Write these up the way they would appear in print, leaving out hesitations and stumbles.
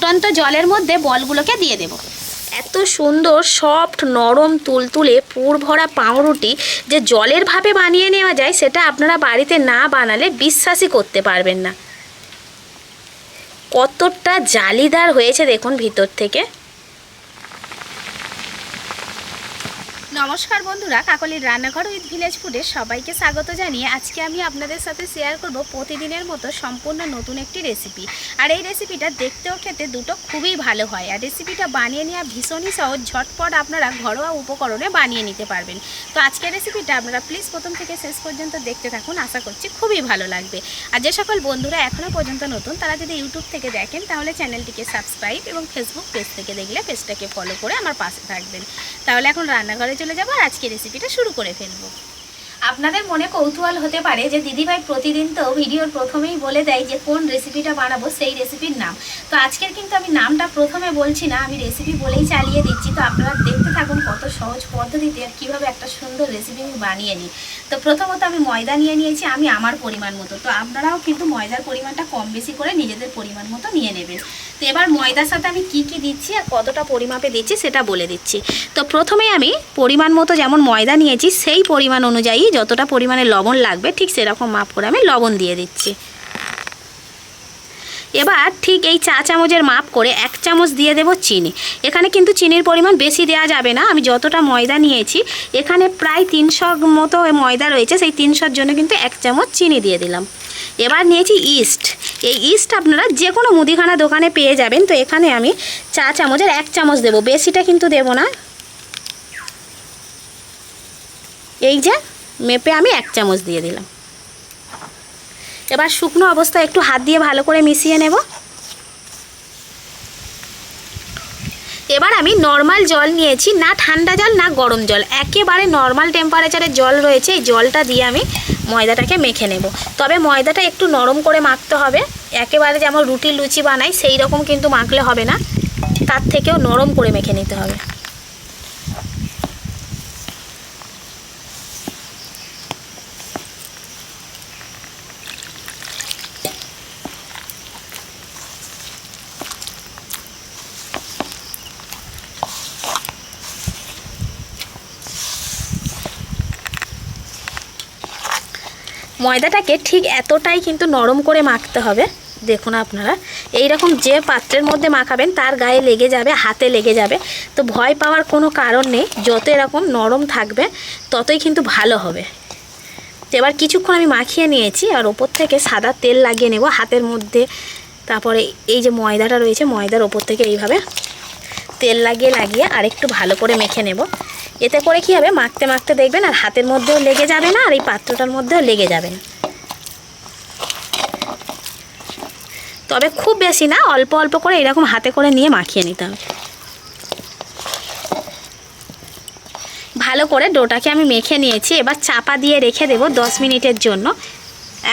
ফুটন্ত জলের মধ্যে বলগুলোকে দিয়ে দেব। এত সুন্দর সফট নরম তুলতুলে পুর ভরা পাউরুটি যে জলের ভাবে বানিয়ে নেওয়া যায়, সেটা আপনারা বাড়িতে না বানালে বিশ্বাসই করতে পারবেন না। কতটা জালিদার হয়েছে দেখুন ভিতর থেকে। নমস্কার বন্ধুরা, কাকলির রান্নাঘর উইথ ভিলেজ ফুডে সবাইকে স্বাগত জানিয়ে আজকে আমি আপনাদের সাথে শেয়ার করব প্রতিদিনের মতো সম্পূর্ণ নতুন একটি রেসিপি। আর এই রেসিপিটা দেখতেও খেতে দুটো খুবই ভালো হয়। আর রেসিপিটা বানিয়ে নেওয়া ভীষণই সহজ, ঝটপট আপনারা ঘরোয়া উপকরণে বানিয়ে নিতে পারবেন। তো আজকের রেসিপিটা আপনারা প্লিজ প্রথম থেকে শেষ পর্যন্ত দেখতে থাকুন, আশা করছি খুবই ভালো লাগবে। আর যে সকল বন্ধুরা এখনও পর্যন্ত নতুন, তারা যদি ইউটিউব থেকে দেখেন তাহলে চ্যানেলটিকে সাবস্ক্রাইব এবং ফেসবুক পেজ থেকে দেখলে পেজটাকে ফলো করে আমার পাশে থাকবেন। তাহলে এখন রান্নাঘরে চলে যাবো আর আজকে রেসিপিটা শুরু করে ফেলবো। আপনাদের মনে কৌতূহল হতে পারে যে দিদিভাই প্রতিদিন তো ভিডিওর প্রথমেই বলে দেয় যে কোন রেসিপিটা বানাবো সেই রেসিপির নাম। তো আজকের কিন্তু আমি নামটা প্রথমে বলছি না, আমি রেসিপি বলেই চালিয়ে দিচ্ছি। তো আপনারা দেখতে থাকুন কত সহজ পদ্ধতিতে আর কীভাবে একটা সুন্দর রেসিপি আমি বানিয়ে নিই। তো প্রথমত আমি ময়দা নিয়ে নিয়েছি আমি আমার পরিমাণ মতো। তো আপনারাও কিন্তু ময়দার পরিমাণটা কম বেশি করে নিজেদের পরিমাণ মতো নিয়ে নেবেন। তো এবার ময়দার সাথে আমি কি দিচ্ছি আর কতটা পরিমাপে দিচ্ছি সেটা বলে দিচ্ছি। তো প্রথমে আমি পরিমাণ মতো যেমন ময়দা নিয়েছি সেই পরিমাণ অনুযায়ী যতটা পরিমাণে লবণ লাগবে ঠিক সেরকম মাপ করে আমি লবণ দিয়ে দিচ্ছি। এবার ঠিক এই চা চামচের মাপ করে 1 চামচ দিয়ে দেব চিনি। এখানে কিন্তু চিনির পরিমাণ বেশি দেওয়া যাবে না। আমি যতটা ময়দা নিয়েছি এখানে প্রায় 300 মতো ময়দা রয়েছে, সেই 300-র জন্য কিন্তু 1 চামচ চিনি দিয়ে দিলাম। এবার নিয়েছি ইস্ট। এই ইস্ট আপনারা যে কোনো মুদিখানা দোকানে পেয়ে যাবেন। তো এখানে আমি চা চামচের 1 চামচ দেব, বেশিটা কিন্তু দেব না। এই যে মেপে আমি 1 চামচ দিয়ে দিলাম। এবার শুকনো অবস্থায় একটু হাত দিয়ে ভালো করে মিশিয়ে নেব। এবার আমি নর্মাল জল নিয়েছি, না ঠান্ডা জল না গরম জল, একেবারে নর্মাল টেম্পারেচারের জল রয়েছে। এই জলটা দিয়ে আমি ময়দাটাকে মেখে নেব। তবে ময়দাটা একটু নরম করে মাখতে হবে, একেবারে যেমন রুটি লুচি বানাই সেই রকম কিন্তু মাখলে হবে না, তার থেকেও নরম করে মেখে নিতে হবে। ময়দাটাকে ঠিক এতটাই কিন্তু নরম করে মাখতে হবে। দেখুন আপনারা এই রকম যে পাত্রের মধ্যে মাখাবেন তার গায়ে লেগে যাবে, হাতে লেগে যাবে। তো ভয় পাওয়ার কোনো কারণ নেই, যত এরকম নরম থাকবে ততই কিন্তু ভালো হবে। তো এবার কিছুক্ষণ আমি মাখিয়ে নিয়েছি আর ওপর থেকে সাদা তেল লাগিয়ে নেব হাতের মধ্যে। তারপরে এই যে ময়দাটা রয়েছে ময়দার ওপর থেকে এইভাবে তেল লাগিয়ে আর একটু ভালো করে মেখে নেব। এতে করে কী হবে, মাখতে মাখতে দেখবেন আর হাতের মধ্যেও লেগে যাবে না আর এই পাত্রটার মধ্যেও লেগে যাবে না। তবে খুব বেশি না, অল্প অল্প করে এরকম হাতে করে নিয়ে মাখিয়ে নিতে হবে। ভালো করে ডোটাকে আমি মেখে নিয়েছি। এবার চাপা দিয়ে রেখে দেব 10 মিনিটের জন্য।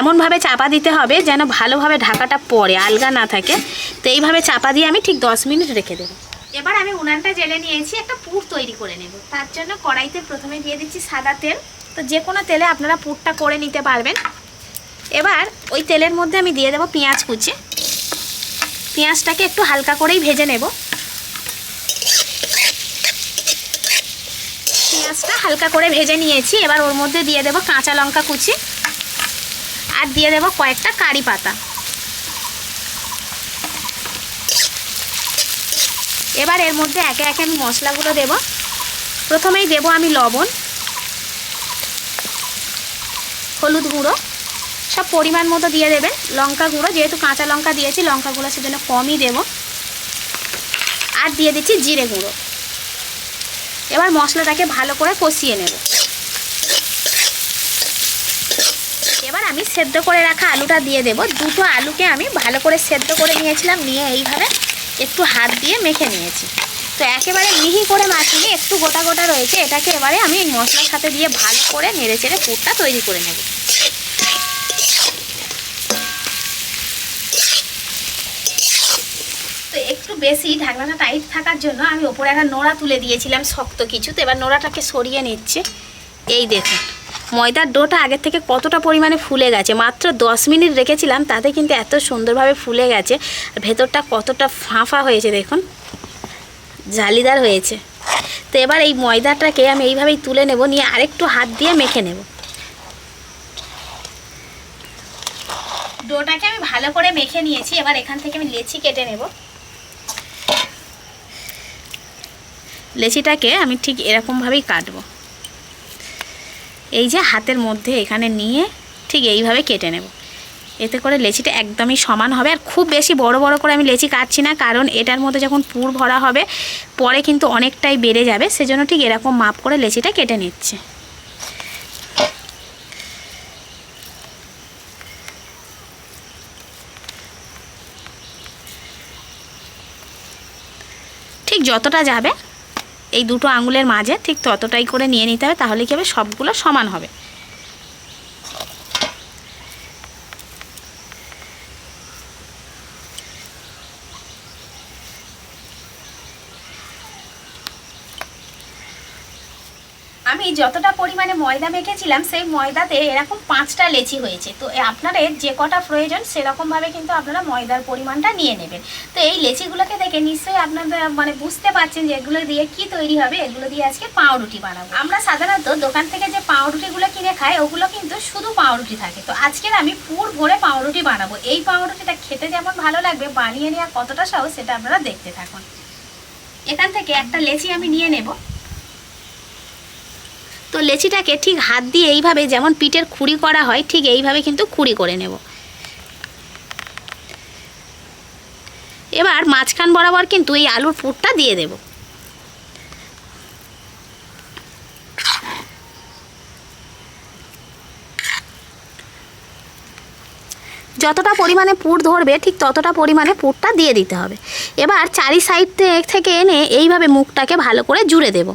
এমনভাবে চাপা দিতে হবে যেন ভালোভাবে ঢাকাটা পড়ে, আলগা না থাকে। তো এইভাবে চাপা দিয়ে আমি ঠিক 10 মিনিট রেখে দেবো। এবার আমি উনানটা জেলে নিয়েছি, একটা পুর তৈরি করে নেব। তার জন্য কড়াইতে প্রথমে দিয়ে দিচ্ছি সাদা তেল। তো যে কোনো তেলে আপনারা পুরটা করে নিতে পারবেন। এবার ওই তেলের মধ্যে আমি দিয়ে দেবো পেঁয়াজ কুচি। পেঁয়াজটাকে একটু হালকা করেই ভেজে নেব। পেঁয়াজটা হালকা করে ভেজে নিয়েছি। এবার ওর মধ্যে দিয়ে দেবো কাঁচা লঙ্কা কুচি আর দিয়ে দেবো কয়েকটা কারি পাতা। এবার এর মধ্যে একে একে আমি মশলাগুলো দেব। প্রথমেই দেব আমি লবণ, হলুদ গুঁড়ো সব পরিমাণ মতো দিয়ে দেবেন। লঙ্কা গুঁড়ো, যেহেতু কাঁচা লঙ্কা দিয়েছি লঙ্কা গুঁড়ো সেজন্য কমই দেব। আর দিয়ে দিচ্ছি জিরে গুঁড়ো। এবার মশলাটাকে ভালো করে কষিয়ে নেব। এবার আমি সেদ্ধ করে রাখা আলুটা দিয়ে দেব। দুটো আলুকে আমি ভালো করে সেদ্ধ করে নিয়েছিলাম, নিয়ে এইভাবে একটু হাত দিয়ে মেখে নিয়েছি। তো একেবারে মিহি করে মাখিনি, একটু গোটা গোটা রয়েছে। এটাকে এবারে আমি এই মশলার সাথে দিয়ে ভালো করে নেড়ে চেড়ে পুরটা তৈরি করে নেব। তো একটু বেশি ঢাকনাটা টাইট থাকার জন্য আমি ওপরে একটা নোড়া তুলে দিয়েছিলাম শক্ত কিছু। তো এবার নোড়াটাকে সরিয়ে নিচ্ছে। এই দেখুন ময়দার ডোটা আগের থেকে কতটা পরিমাণে ফুলে গেছে। মাত্র 10 মিনিট রেখেছিলাম, তাতে কিন্তু এত সুন্দরভাবে ফুলে গেছে। ভেতরটা কতটা ফাঁপা হয়েছে দেখুন, জালিদার হয়েছে। তো এবার এই ময়দাটাকে আমি এইভাবেই তুলে নেব, নিয়ে আরেকটু হাত দিয়ে মেখে নেব। ডোটাকে আমি ভালো করে মেখে নিয়েছি। এবার এখান থেকে আমি লেচি কেটে নেব। লেচিটাকে আমি ঠিক এরকমভাবেই কাটবো। এই যে হাতের মধ্যে এখানে নিয়ে ঠিক এইভাবে কেটে নেব। এতে করে লেচিটা একদমই সমান হবে। আর খুব বেশি বড় বড় করে আমি লেচি কাটছি না, কারণ এটার মধ্যে যখন পুর ভরা হবে পরে কিন্তু অনেকটাই বেড়ে যাবে, সেজন্য ঠিক এরকম মাপ করে লেচিটা কেটে নিচ্ছে। ঠিক যতটা যাবে এই দুটো আঙুলের মাঝে ঠিক ততটাই করে নিয়ে নিতে হবে, তাহলে কি হবে সবগুলো সমান হবে। আমি যতটা পরিমাণে ময়দা মেখেছিলাম সেই ময়দাতে এরকম 5টা লেচি হয়েছে। তো আপনাদের যে কটা প্রয়োজন সেরকমভাবে কিন্তু আপনারা ময়দার পরিমাণটা নিয়ে নেবেন। তো এই লেচিগুলোকে দেখে নিশ্চয়ই আপনারা বুঝতে পারছেন যে এগুলো দিয়ে কি তৈরি হবে। এগুলো দিয়ে আজকে পাউরুটি বানাবো। আমরা সাধারণত দোকান থেকে যে পাউরুটিগুলো কিনে খাই ওগুলো কিন্তু শুধু পাউরুটি থাকে। তো আজকের আমি পুর ভরে পাউরুটি বানাবো। এই পাউরুটিটা খেতে যেমন ভালো লাগবে, বানিয়ে নেওয়া কতটা সহজ সেটা আপনারা দেখতে থাকুন। এখান থেকে একটা লেচি আমি নিয়ে নেব। তো লেচিটাকে ঠিক হাত দিয়ে এইভাবে যেমন পিঠের খুঁড়ি করা হয় ঠিক এইভাবে কিন্তু খুঁড়ি করে নেব। এবার মাঝখান বরাবর কিন্তু এই আলুর পুরটা দিয়ে দেব। যতটা পরিমাণে পুর ধরবে ঠিক ততটা পরিমাণে পুরটা দিয়ে দিতে হবে। এবার চারি সাইড থেকে এনে এইভাবে মুখটাকে ভালো করে জুড়ে দেব।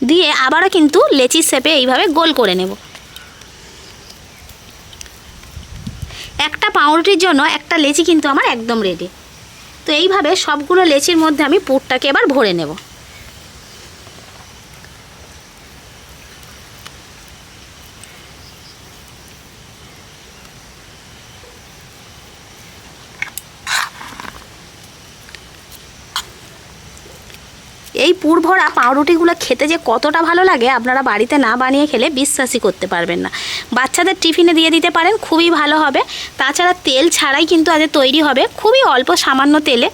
দিয়ে আবারও কিন্তু লেচির শেপে এইভাবে গোল করে নেব। একটা পাউরুটির জন্য একটা লেচি কিন্তু আমার একদম রেডি। তো এইভাবে সবগুলো লেচির মধ্যে আমি পুরটাকে এবার ভরে নেব। এই পুর ভরা পাউরুটিগুলো খেতে যে কতটা ভালো লাগে আপনারা বাড়িতে না বানিয়ে খেলে বিশ্বাসই করতে পারবেন না। বাচ্চাদের টিফিনে দিয়ে দিতে পারেন, খুবই ভালো হবে। তাছাড়া তেল ছাড়াই কিন্তু আজ তৈরি হবে, খুবই অল্প সামান্য তেলে।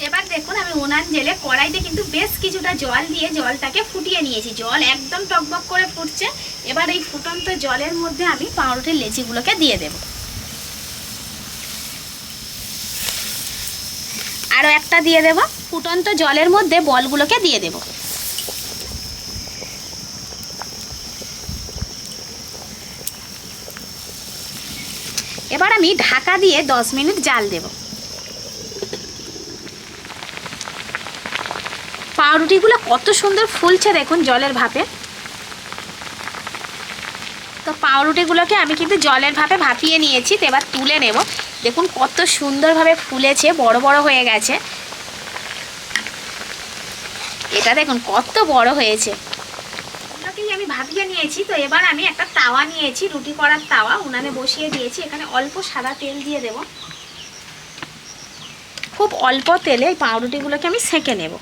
এবার দেখুন আমি উনান জেলে কড়াইতে কিন্তু বেশ কিছুটা জল দিয়ে জলটাকে ফুটিয়ে নিয়েছি। জল একদম টকবক করে ফুটছে। এবার এই ফুটন্ত জলের মধ্যে আমি পাউরুটির লেচিগুলোকে দিয়ে দেব। আরও একটা দিয়ে দেব। ফুটন্ত জলের মধ্যে বলগুলোকে দিয়ে দেব। এবার আমি ঢাকা দিয়ে 10 মিনিট জাল দেব। পাউরুটিগুলো কত সুন্দর ফুলছে দেখুন জলের ভাপে। তো পাউরুটিগুলোকে আমি কিন্তু জলের ভাপে ভাপিয়ে নিয়েছি। তো এবার তুলে নেব। দেখুন কত সুন্দরভাবে ফুলেছে, বড় বড় হয়ে গেছে। এটা দেখুন কত বড় হয়েছে। ওগুলোকেই আমি ভাপিয়ে নিয়েছি। তো এবার আমি একটা তাওয়া নিয়েছি, রুটি করার তাওয়া, উনানে বসিয়ে দিয়েছি। এখানে অল্প সাদা তেল দিয়ে দেব। খুব অল্প তেলে এই পাউরুটিগুলোকে আমি সেঁকে নেব।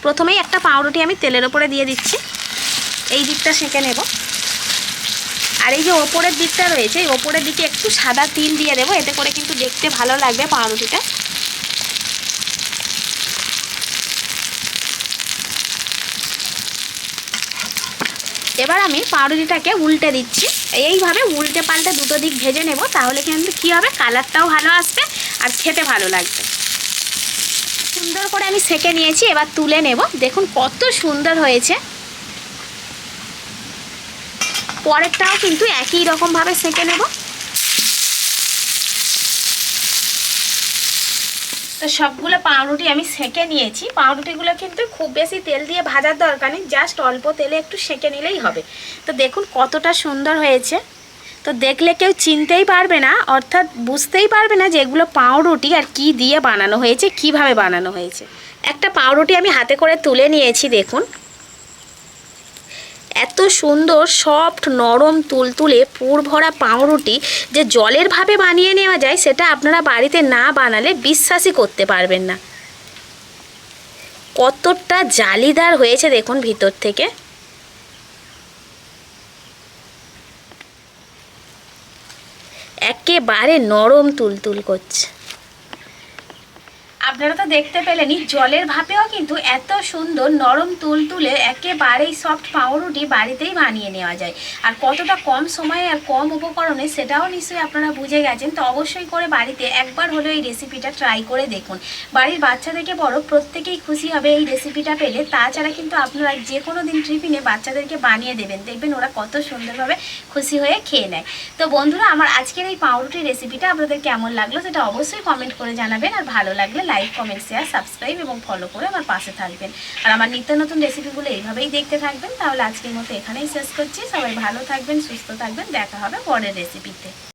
প্রথমেই একটা পাউরুটি আমি তেলের ওপরে দিয়ে দিচ্ছি, এই দিকটা সেঁকে নেব। আর এই যে ওপরের দিকটা রয়েছে এই ওপরের দিকে একটু সাদা তিল দিয়ে দেবো, এতে করে কিন্তু দেখতে ভালো লাগবে পাউরুটিটা। এবার আমি পাউরুটিটাকে উল্টে দিচ্ছি। এইভাবে উল্টে পাল্টে দুটো দিক ভেজে নেব, তাহলে কিন্তু কী হবে কালারটাও ভালো আসবে আর খেতে ভালো লাগবে। সুন্দর করে আমি সেঁকে নিয়েছি, এবার তুলে নেব। দেখুন কত সুন্দর হয়েছে। পরেরটাও কিন্তু একই রকমভাবে সেঁকে নেব। তো সবগুলো পাউরুটি আমি সেঁকে নিয়েছি। পাউরুটিগুলো কিন্তু খুব বেশি তেল দিয়ে ভাজার দরকার নেই, জাস্ট অল্প তেলে একটু সেঁকে নিলেই হবে। তো দেখুন কতটা সুন্দর হয়েছে। তো দেখলে কেউ চিনতেই পারবে না, অর্থাৎ বুঝতেই পারবে না যে এগুলো পাউরুটি আর কি দিয়ে বানানো হয়েছে, কিভাবে বানানো হয়েছে। একটা পাউরুটি আমি হাতে করে তুলে নিয়েছি। দেখুন এত সুন্দর সফট নরম তুলতুলে পুর ভরা পাউরুটি যে জলের ভাবে বানিয়ে নেওয়া যায়, সেটা আপনারা বাড়িতে না বানালে বিশ্বাসই করতে পারবেন না। কতটা জালিদার হয়েছে দেখুন ভিতর থেকে। একেবারে নরম তুলতুল করছে। আপনারা তো দেখতে পেলেনই, জলের ভাপেও কিন্তু এত সুন্দর নরম তুলতুলে একেবারেই সফট পাউরুটি বাড়িতেই বানিয়ে নেওয়া যায়। আর কতটা কম সময়ে আর কম উপকরণে সেটাও নিশ্চয়ই আপনারা বুঝে গেছেন। তো অবশ্যই করে বাড়িতে একবার হলেও এই রেসিপিটা ট্রাই করে দেখুন। বাড়ির বাচ্চা থেকে বড় প্রত্যেকেই খুশি হবে এই রেসিপিটা পেলে। তাছাড়া কিন্তু আপনারা যে কোনো দিন টিফিনে বাচ্চাদেরকে বানিয়ে দেবেন, দেখবেন ওরা কত সুন্দরভাবে খুশি হয়ে খেয়ে নেয়। তো বন্ধুরা, আমার আজকের এই পাউরুটির রেসিপিটা আপনাদের কেমন লাগলো সেটা অবশ্যই কমেন্ট করে জানাবেন। আর ভালো লাগলে লাইক, কমেন্ট, শেয়ার, সাবস্ক্রাইব এবং ফলো করে আমার পাশে থাকবেন। আর আমার নিত্য নতুন রেসিপিগুলো এইভাবেই দেখতে থাকবেন। তাহলে আজকের মতো এখানেই শেষ করছি। সবাই ভালো থাকবেন, সুস্থ থাকবেন। দেখা হবে পরের রেসিপিতে।